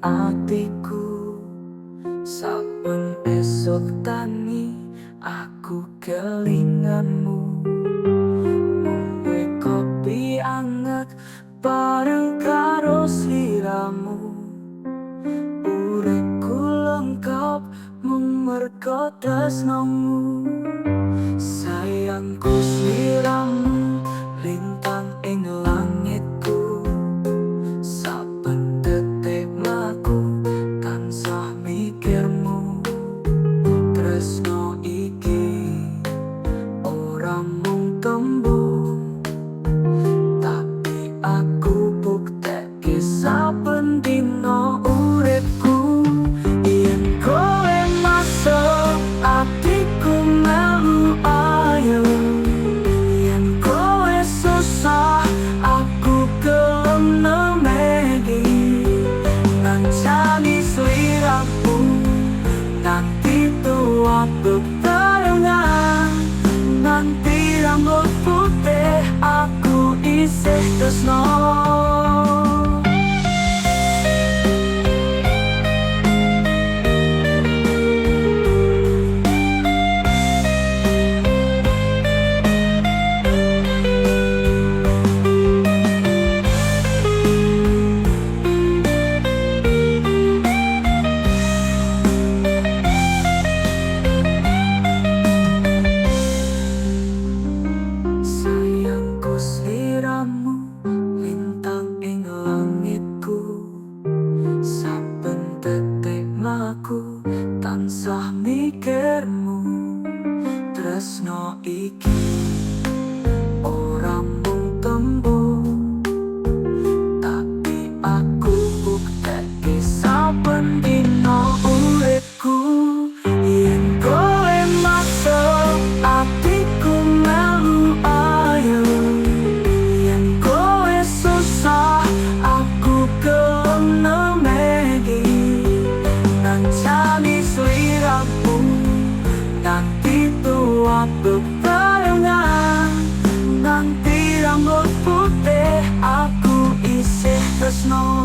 atiku. Saben esuk tangi aku kelinganmu, ngombe kopi anget bareng karo sliramu. Uripku lengkap mung merga tresnamu. Sayangku sliramu lintang ing langitku. Saben detik mlaku tansah mikirmu. Tresno iki ora mung tembung, tapi aku buktekke saben dina uripku. Yen kowe masuk atiku melu ayo, yen kowe susah aku gelem nemeni. Ngancani sliramu nanti tua bebarengan, nanti rambut putih aku isih tresno. Sayangku sliramu lintang ing langitku. Saben detik mlaku tansah mikirmu. Tresno iki ora mung tembung, tapi aku buktekke saben dina uripku. Yen kowe masuk atiku melu ayo, yen kowe susah aku gelem nemeni. Ngancani sliramu nanti tua bebarengan, nanti rambut putih aku isih tresno.